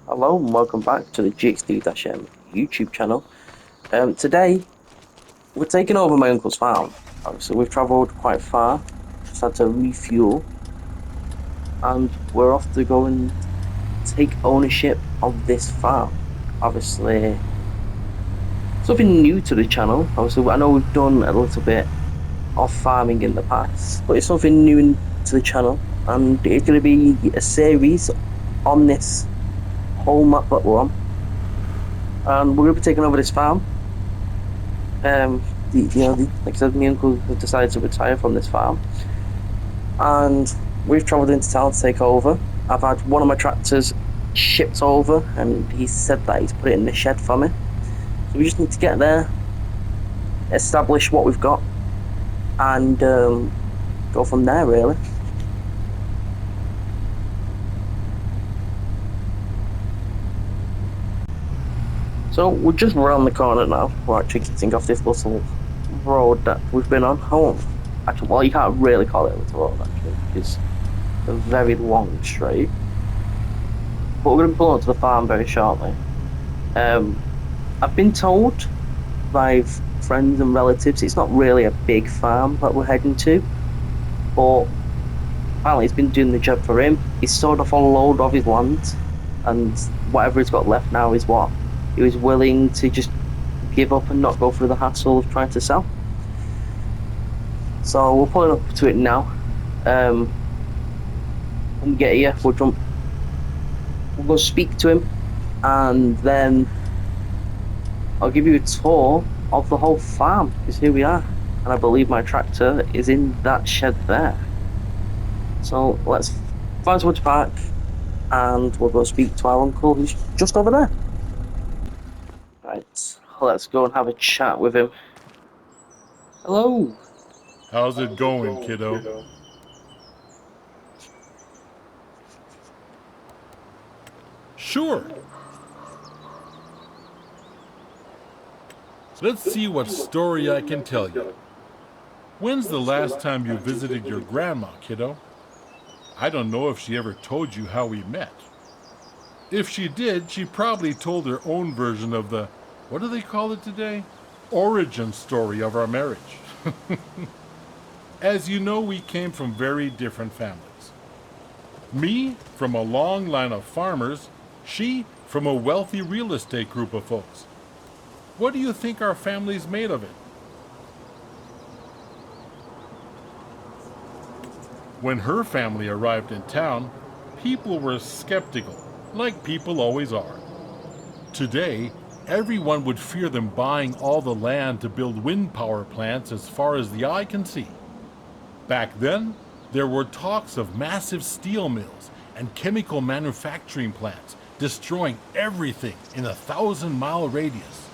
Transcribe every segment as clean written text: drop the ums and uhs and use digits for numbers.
Hello and welcome back to the GXD-M YouTube channel. Today we're taking over my uncle's farm. Obviously we've travelled quite far, just had to refuel, and we're off to go and take ownership of this farm. Obviously something new to the channel. Obviously I know we've done a little bit of farming in the past, but it's something new to the channel, and it's going to be a series on this whole map that we're on. And we're going to be taking over this farm. Like I said, my uncle has decided to retire from this farm, and we've travelled into town to take over. I've had one of my tractors shipped over, and he said that he's put it in the shed for me. So we just need to get there, establish what we've got, and go from there, really. So we're just around the corner now. We're actually getting off this little road that we've been on home. Actually, well, you can't really call it a little road, actually, because it's a very long straight. But we're going to pull up to the farm very shortly. I've been told by friends and relatives it's not really a big farm that we're heading to, but apparently it's been doing the job for him. He's sold off a load of his land, and whatever he's got left now is what he was willing to just give up and not go through the hassle of trying to sell. So we're pulling up to it now. When we get here, we'll go speak to him, and then I'll give you a tour of the whole farm, because here we are, and I believe my tractor is in that shed there. So let's find somewhere to park, and we'll go speak to our uncle who's just over there. Right, let's go and have a chat with him. Hello. How's it going, kiddo? Sure. Let's see what story I can tell you. When's the last time you visited your grandma, kiddo? I don't know if she ever told you how we met. If she did, she probably told her own version of the, what do they call it today? Origin story of our marriage. As you know, we came from very different families. Me from a long line of farmers, she from a wealthy real estate group of folks. What do you think our family's made of it? When her family arrived in town, people were skeptical, like people always are. Today, everyone would fear them buying all the land to build wind power plants as far as the eye can see. Back then, there were talks of massive steel mills and chemical manufacturing plants destroying everything in a 1,000-mile radius.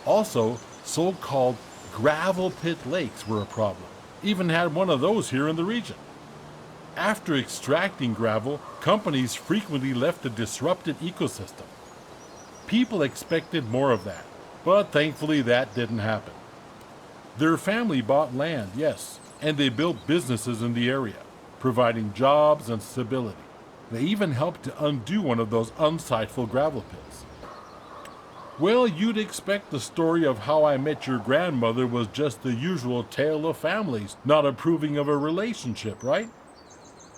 Also, so-called gravel pit lakes were a problem. Even had one of those here in the region. After extracting gravel, companies frequently left a disrupted ecosystem. People expected more of that, but thankfully that didn't happen. Their family bought land, yes, and they built businesses in the area, providing jobs and stability. They even helped to undo one of those unsightful gravel pits. Well, you'd expect the story of how I met your grandmother was just the usual tale of families not approving of a relationship, right?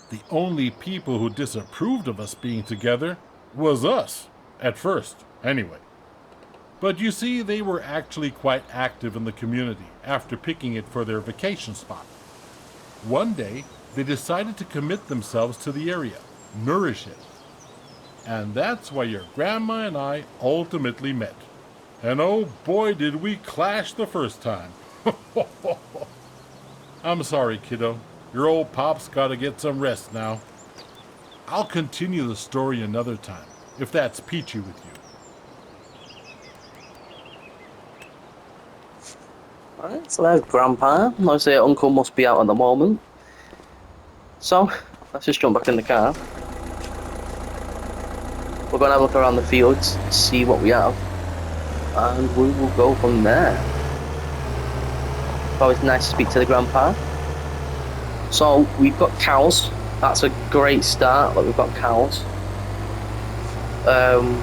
The only people who disapproved of us being together was us, at first, anyway. But you see, they were actually quite active in the community after picking it for their vacation spot. One day, they decided to commit themselves to the area, nourish it. And that's why your grandma and I ultimately met. And oh boy, did we clash the first time. I'm sorry, kiddo. Your old pop's gotta get some rest now. I'll continue the story another time, if that's peachy with you. Alright, so there's Grandpa. Obviously, Uncle must be out at the moment. So, let's just jump back in the car. We're going to have a look around the fields, see what we have, and we will go from there. It's always nice to speak to the Grandpa. So, we've got cows. That's a great start, but we've got cows. Um,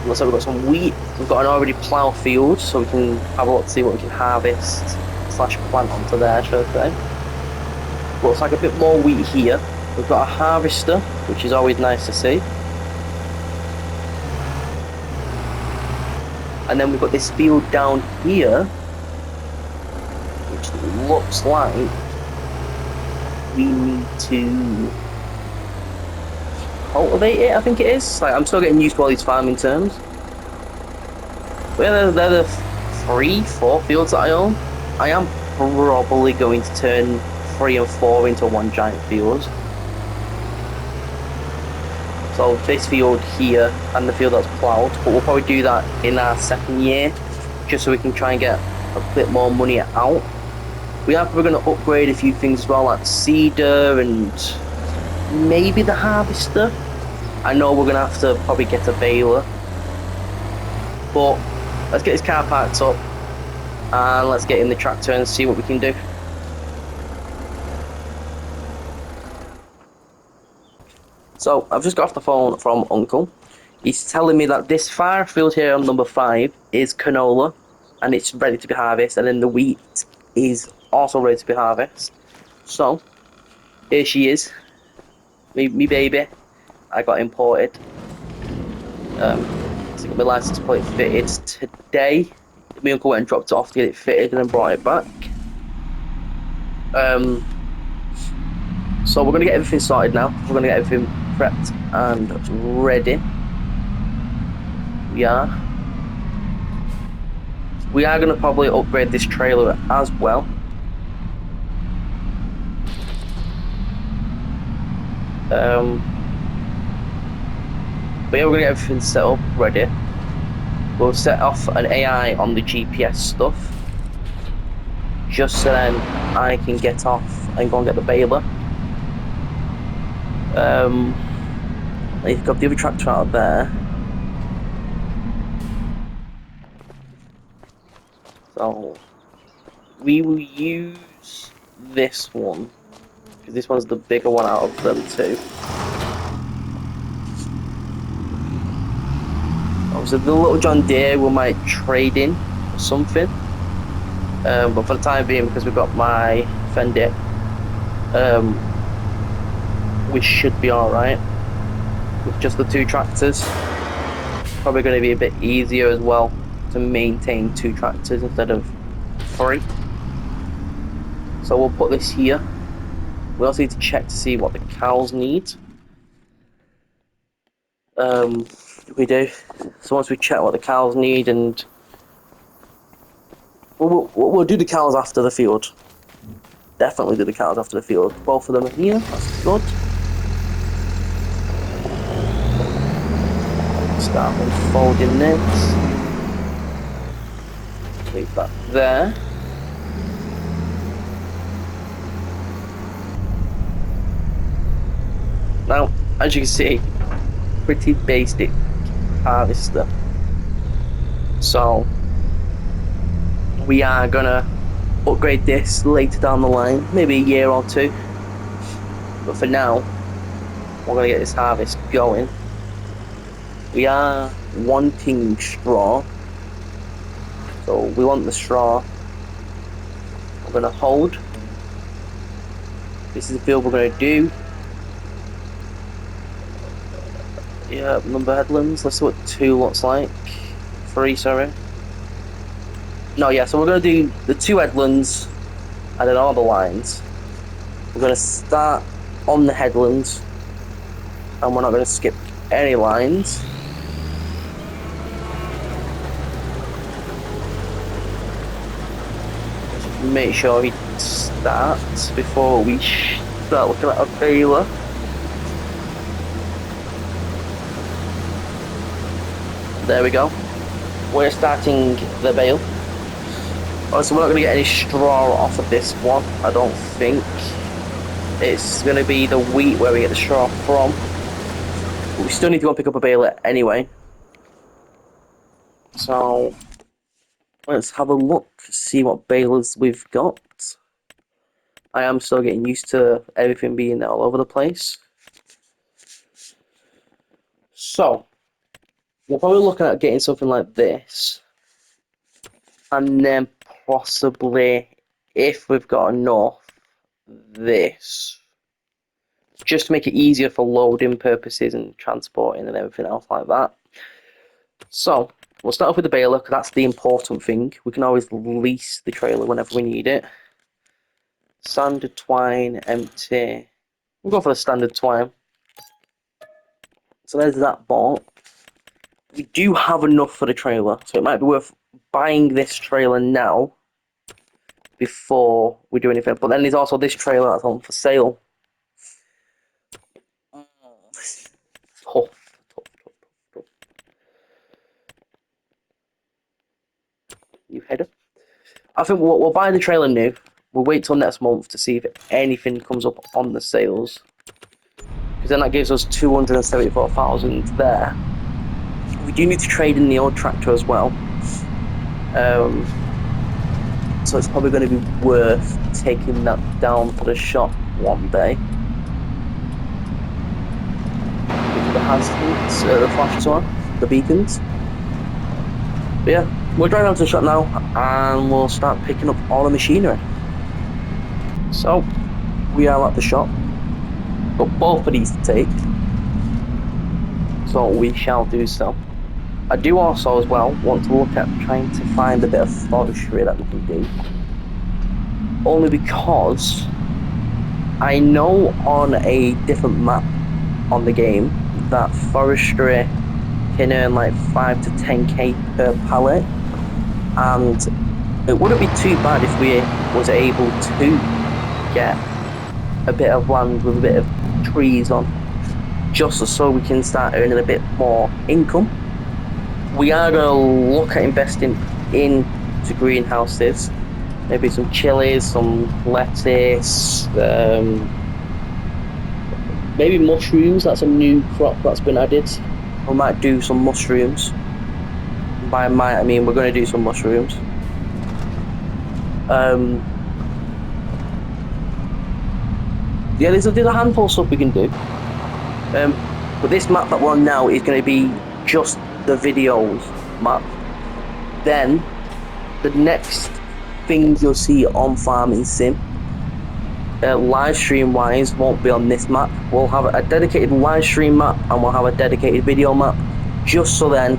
looks like we've got some wheat. We've got an already ploughed field, so we can have a look to see what we can harvest slash plant onto there, should I say. Looks like a bit more wheat here. We've got a harvester, which is always nice to see. And then we've got this field down here, which looks like we need to cultivate it, I think it is. Like, I'm still getting used to all these farming terms. But yeah, they're the 3, 4 fields that I own. I am probably going to turn 3 and 4 into one giant field. So this field here and the field that's ploughed, but we'll probably do that in our second year, just so we can try and get a bit more money out. We are probably going to upgrade a few things as well, like seeder and maybe the harvester. I know we're going to have to probably get a baler, but let's get this car parked up and let's get in the tractor and see what we can do. So I've just got off the phone from Uncle. He's telling me that this far field here on number 5 is canola and it's ready to be harvested, and then the wheat is also ready to be harvested. So here she is, me baby. I got imported. So I got my license plate fitted today. My uncle went and dropped it off to get it fitted and then brought it back. So we're gonna get everything sorted now. We're gonna get everything prepped and ready. We are. We are gonna probably upgrade this trailer as well. But yeah, we're gonna get everything set up, ready. We'll set off an AI on the GPS stuff, just so then I can get off and go and get the baler. You've got the other tractor out there. So we will use this one, because this one's the bigger one out of them two. Obviously the little John Deere we might trade in or something. But for the time being, because we've got my Fender, we should be alright with just the 2 tractors. Probably going to be a bit easier as well to maintain 2 tractors instead of 3. So we'll put this here. We also need to check to see what the cows need. We do. So once we check what the cows need, and we'll do the cows after the field. Definitely do the cows after the field. Both of them are here. That's good. Start unfolding this. Leave that there. Now, as you can see, pretty basic harvester. So we are gonna upgrade this later down the line, maybe a year or 2. But for now, we're gonna get this harvest going. We are wanting straw, so we want the straw. We're gonna hold. This is the field we're gonna do. Yeah, number headlands. Let's see what 2 looks like. 3, sorry. No, yeah, so we're going to do the 2 headlands and then all the lines. We're going to start on the headlands, and we're not going to skip any lines. Just make sure he starts before we start looking at a baler. There we go. We're starting the bale. Oh, so we're not going to get any straw off of this one, I don't think. It's going to be the wheat where we get the straw from. But we still need to go and pick up a baler anyway. So let's have a look, see what balers we've got. I am still getting used to everything being all over the place. So we're probably looking at getting something like this, and then possibly, if we've got enough, this, just to make it easier for loading purposes and transporting and everything else like that. So we'll start off with the baler, because that's the important thing. We can always lease the trailer whenever we need it. Standard twine, empty. We'll go for the standard twine. So there's that bought. We do have enough for the trailer, so it might be worth buying this trailer now before we do anything. But then there's also this trailer that's on for sale. Tough, tough, tough, tough. New header. I think we'll buy the trailer new. We'll wait till next month to see if anything comes up on the sales, because then that gives us 274,000 there. We do need to trade in the old tractor as well. So it's probably going to be worth taking that down to the shop one day. The hazards, the flashes on, the beacons. But yeah, we'll drive down to the shop now and we'll start picking up all the machinery. So we are at the shop. Got both of these to take, so we shall do so. I do also as well want to look at trying to find a bit of forestry that we can do. Only because I know on a different map on the game that forestry can earn like 5 to 10k per pallet, and it wouldn't be too bad if we was able to get a bit of land with a bit of trees on, just so we can start earning a bit more income. We are going to look at investing into greenhouses, maybe some chilies, some lettuce, maybe mushrooms. That's a new crop that's been added. We might do some mushrooms. By might I mean we're going to do some mushrooms. Yeah, there's a handful of stuff we can do. But this map that we're on now is going to be just the videos map. Then the next things you'll see on Farming Sim, live stream wise, won't be on this map. We'll have a dedicated live stream map and we'll have a dedicated video map, just so then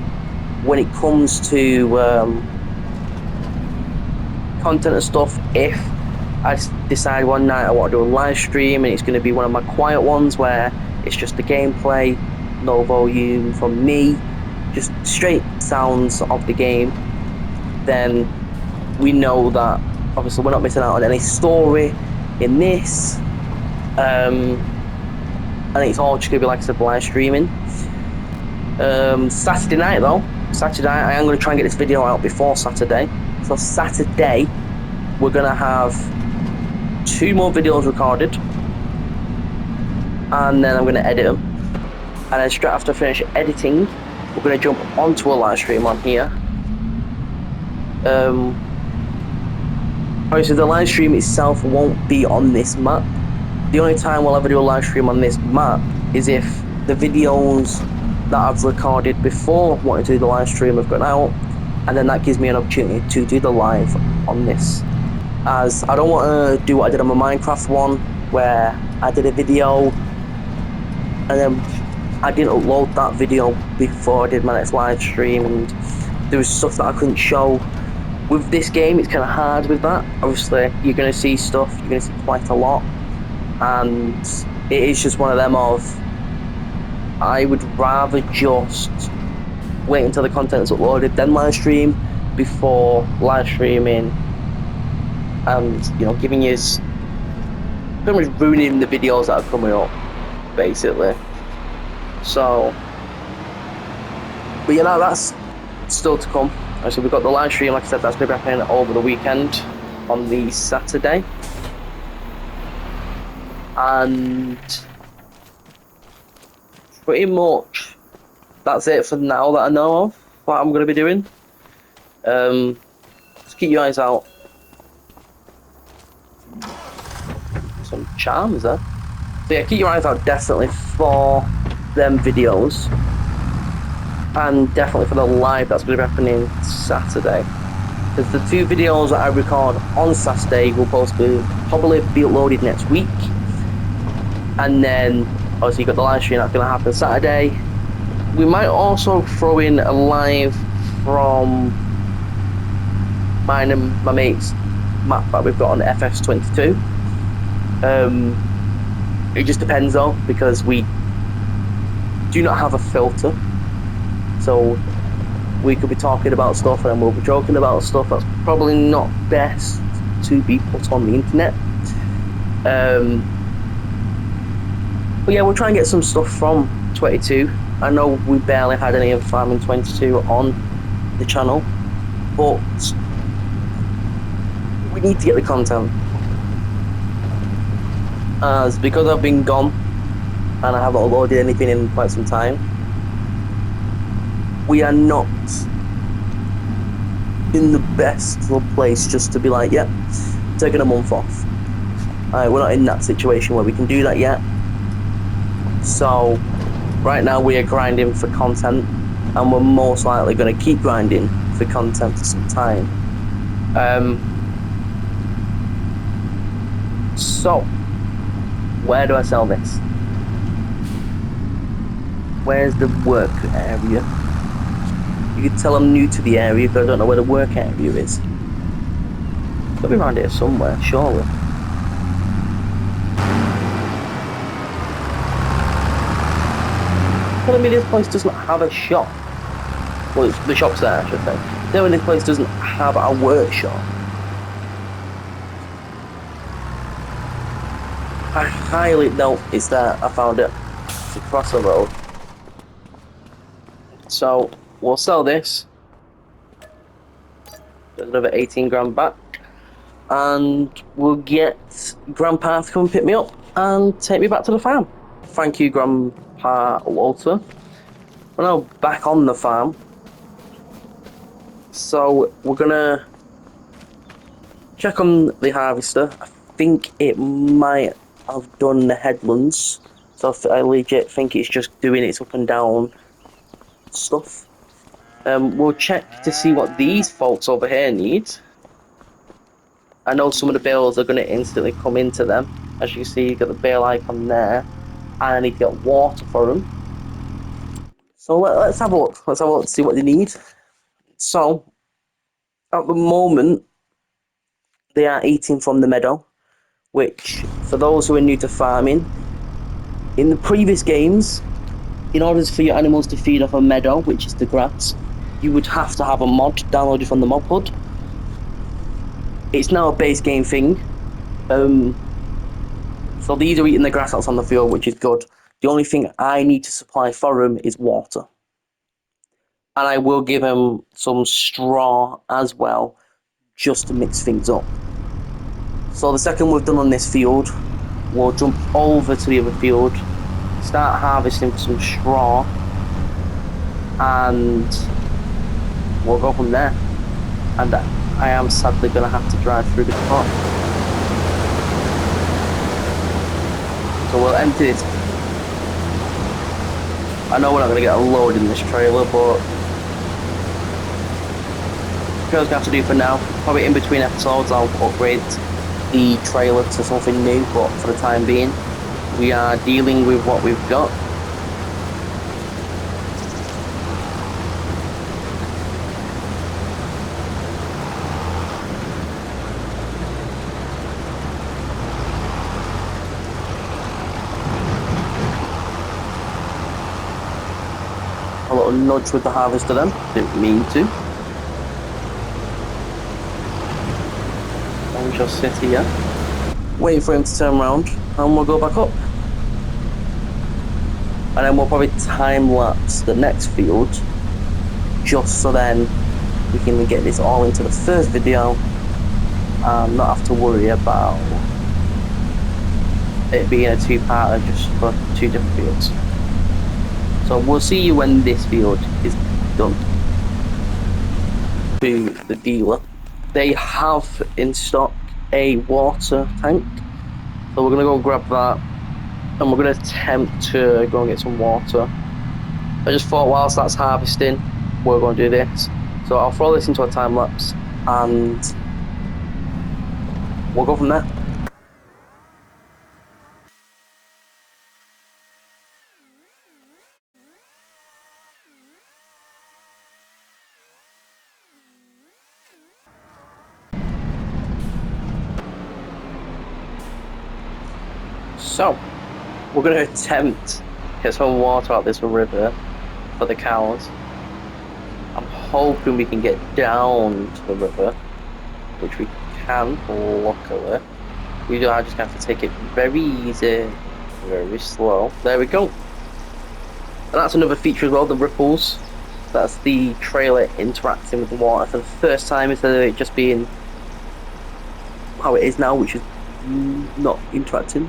when it comes to content and stuff, if I decide one night I want to do a live stream and it's going to be one of my quiet ones where it's just the gameplay, no volume from me, just straight sounds of the game, then we know that obviously we're not missing out on any story in this, and it's all just going to be like I said, live streaming. Saturday night though, I am going to try and get this video out before Saturday. So Saturday we're going to have 2 more videos recorded, and then I'm going to edit them, and then straight after I finish editing we're going to jump onto a live stream on here. Obviously the live stream itself won't be on this map. The only time we'll ever do a live stream on this map is if the videos that I've recorded before wanting to do the live stream have gone out, and then that gives me an opportunity to do the live on this. As I don't want to do what I did on my Minecraft one, where I did a video and then I didn't upload that video before I did my next live stream, and there was stuff that I couldn't show. With this game it's kind of hard with that. Obviously you're going to see stuff, you're going to see quite a lot, and it is just one of them of, I would rather just wait until the content's uploaded then live stream, before live streaming and, you know, giving you pretty much ruining the videos that are coming up, basically. So, but yeah, that's still to come. So we've got the live stream, like I said, that's going to be happening over the weekend on the Saturday, and pretty much that's it for now that I know of what I'm going to be doing. Just keep your eyes out. Some charms there. So yeah, keep your eyes out definitely for them videos. and definitely for the live that's going to be happening Saturday. Because the 2 videos that I record on Saturday will probably be uploaded next week, and then obviously you got the live stream that's going to happen Saturday. We might also throw in a live from mine and my mate's map that we've got on FS22. It just depends though, because we do not have a filter, so we could be talking about stuff and then we'll be joking about stuff that's probably not best to be put on the internet. But yeah, we'll try and get some stuff from 22. I know we barely had any of Farming 22 on the channel, but we need to get the content. As because I've been gone and I haven't uploaded anything in quite some time, we are not in the best place just to be like, yeah, taking a month off. We're not in that situation where we can do that yet. So right now we are grinding for content, and we're most likely going to keep grinding for content for some time. So where do I sell this? Where's the work area? You can tell I'm new to the area because I don't know where the work area is. It's got to be around here somewhere, surely. Telling me this place doesn't have a shop. Well, the shop's there, I should say. Telling me this place doesn't have a workshop. I highly doubt it's there. I found it. It's across the road. So we'll sell this. Get another 18 grand back. And we'll get Grandpa to come and pick me up and take me back to the farm. Thank you, Grandpa Walter. We're now back on the farm. So we're gonna check on the harvester. I think it might have done the headlands. So I legit think it's just doing its up and down stuff. We'll check to see what these folks over here need. I know some of the bales are going to instantly come into them. As you see, you've got the bale icon there. And I need to get water for them. So let's have a look. Let's have a look to see what they need. So, at the moment, they are eating from the meadow, which, for those who are new to farming, in the previous games, in order for your animals to feed off a meadow, which is the grass, you would have to have a mod downloaded from the mod hood. It's now a base game thing. So these are eating the grass that's on the field, which is good. The only thing I need to supply for them is water. And I will give them some straw as well, just to mix things up. So the second we've done on this field, we'll jump over to the other field, start harvesting some straw, and we'll go from there. And I am sadly going to have to drive through the crop. So we'll empty this. I know we're not going to get a load in this trailer, but what I'm going to have to do for now, probably in between episodes, I'll upgrade the trailer to something new, but for the time being, we are dealing with what we've got. A little nudge with the harvester then, didn't mean to. And we shall sit here, wait for him to turn around, and we'll go back up. And then we'll probably time lapse the next field, just so then we can get this all into the first video and not have to worry about it being a two-parter just for 2 different fields. So we'll see you when this field is done. To the dealer, they have in stock a water tank, so we're gonna go grab that, and we're gonna attempt to go and get some water I just thought whilst that's harvesting, we're going to do this. So I'll throw this into a time lapse and we'll go from there. So we're going to attempt to get some water out this river for the cows. I'm hoping we can get down to the river, which we can, luckily. We do. I just have to take it very easy, very slow. There we go. And that's another feature as well, the ripples. That's the trailer interacting with the water for the first time instead of it just being how it is now, which is not interacting.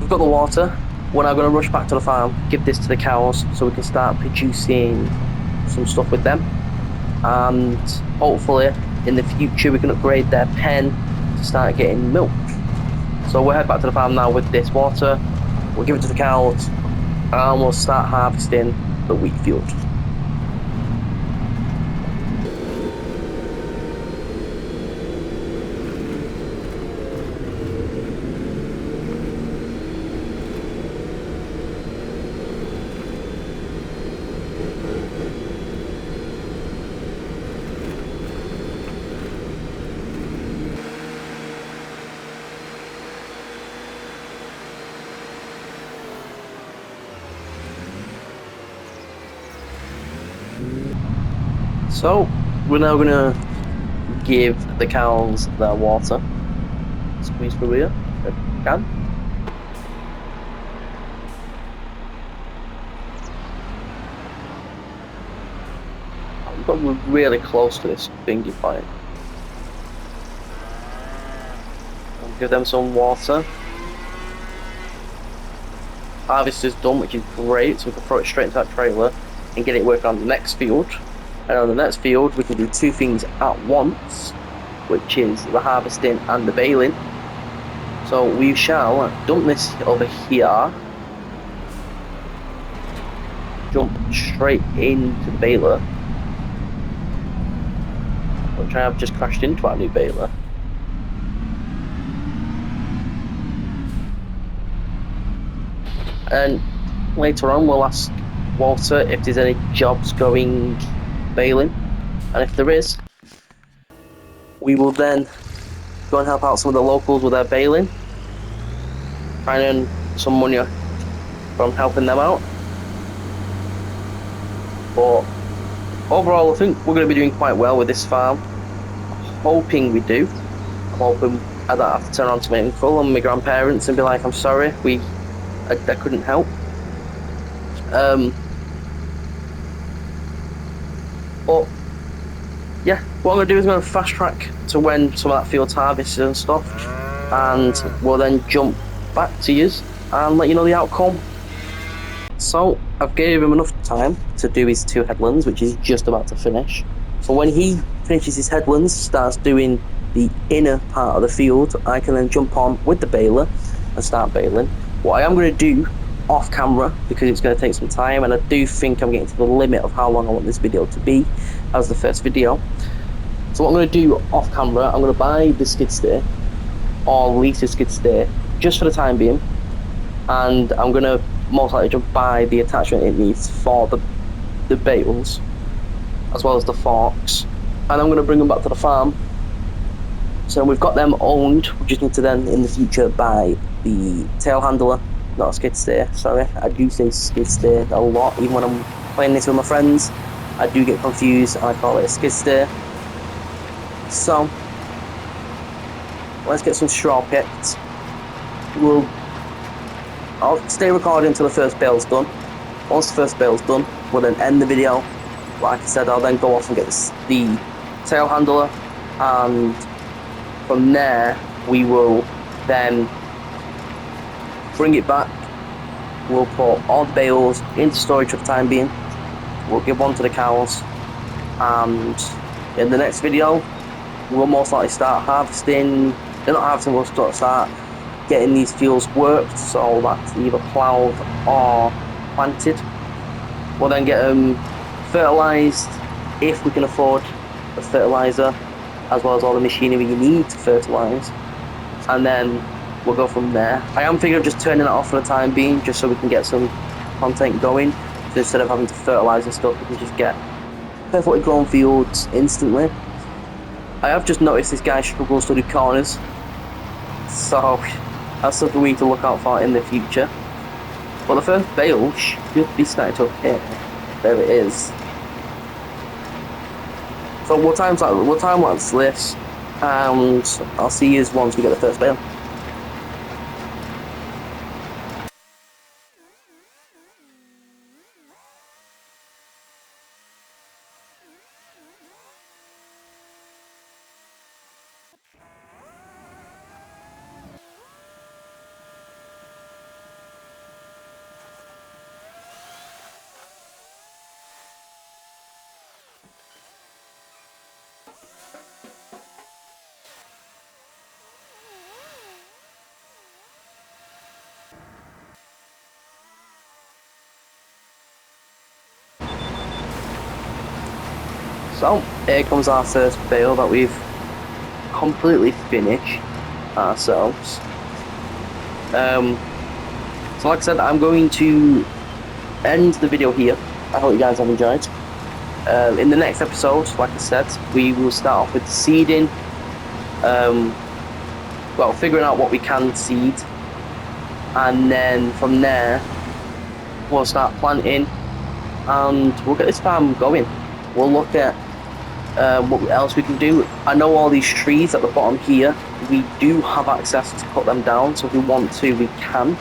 We've got the water. We're now going to rush back to the farm, give this to the cows so we can start producing some stuff with them. And hopefully in the future we can upgrade their pen to start getting milk. So we'll head back to the farm now with this water. We'll give it to the cows and we'll start harvesting the wheat field. So we're now going to give the cows their water. Squeeze through here if we can. We've got really close to this thingy point. I'll give them some water. Harvest is done, which is great, so we can throw it straight into that trailer and get it working on the next field. And on the next field we can do two things at once, which is the harvesting and the baling. So we shall dump this over here, jump straight into the baler, which I have just crashed into our new baler. And later on we'll ask Walter if there's any jobs going baling, and if there is, we will then go and help out some of the locals with their baling, try and earn some money from helping them out. But overall I think we're going to be doing quite well with this farm. I'm hoping we do. I'm hoping I don't have to turn around to my uncle and my grandparents and be like, I'm sorry, I couldn't help. But yeah, what I'm going to do is I'm going to fast track to when some of that field's harvested and stuff, and we'll then jump back to you and let you know the outcome. So I've gave him enough time to do his two headlands, which is just about to finish. So when he finishes his headlands, starts doing the inner part of the field, I can then jump on with the baler and start baling. What I am going to do off camera, because it's going to take some time, and I do think I'm getting to the limit of how long I want this video to be as the first video. So what I'm going to do off camera, I'm going to buy the skid steer, or lease a skid steer, just for the time being, and I'm going to most likely just buy the attachment it needs for the bales, as well as the forks, and I'm going to bring them back to the farm. So we've got them owned, we just need to then in the future buy the tail handler, not a skid steer, sorry. I do say skid steer a lot, even when I'm playing this with my friends. I do get confused and I call it a skid steer. So let's get some straw picked. I'll stay recording until the first bale's done. Once the first bale's done, we'll then end the video. Like I said, I'll then go off and get the tail handler, and from there we will then bring it back. We'll put all the bales into storage for the time being. We'll give one to the cows, and in the next video we'll most likely start harvesting. Not harvesting, we'll start getting these fields worked, so that's either ploughed or planted. We'll then get them fertilised if we can afford a fertiliser, as well as all the machinery you need to fertilise. And then we'll go from there. I am thinking of just turning it off for the time being, just so we can get some content going. So instead of having to fertilise and stuff, we can just get perfectly grown fields instantly. I have just noticed this guy struggles to do corners, so that's something we need to look out for in the future. But the first bale should be starting to appear. There it is. So we'll time lapse this, and I'll see you once we get the first bale. So here comes our first bale that we've completely finished ourselves. So like I said, I'm going to end the video here. I hope you guys have enjoyed. In the next episode, like I said, we will start off with seeding. Well, figuring out what we can seed, and then from there we'll start planting, and we'll get this farm going. We'll look at what else we can do. I know all these trees at the bottom here, we do have access to cut them down, so if we want to, we can.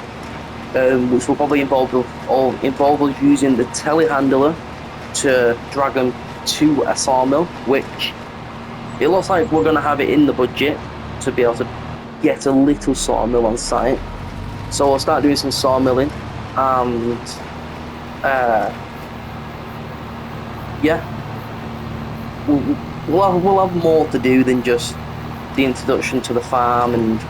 Which will probably involve us using the telehandler to drag them to a sawmill, which it looks like we're going to have it in the budget to be able to get a little sawmill on site. So we'll start doing some sawmilling, and yeah, we'll have more to do than just the introduction to the farm and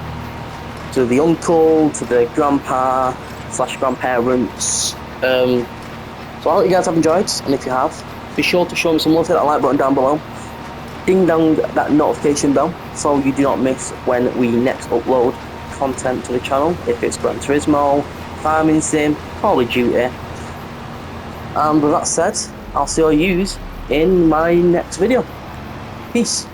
to the uncle, to the grandpa / grandparents. So I hope you guys have enjoyed, and if you have, be sure to show me some love, hit that like button down below, ding dong that notification bell so you do not miss when we next upload content to the channel, if it's Gran Turismo, Farming Sim, Call of Duty. And with that said, I'll see all yous in my next video. Peace.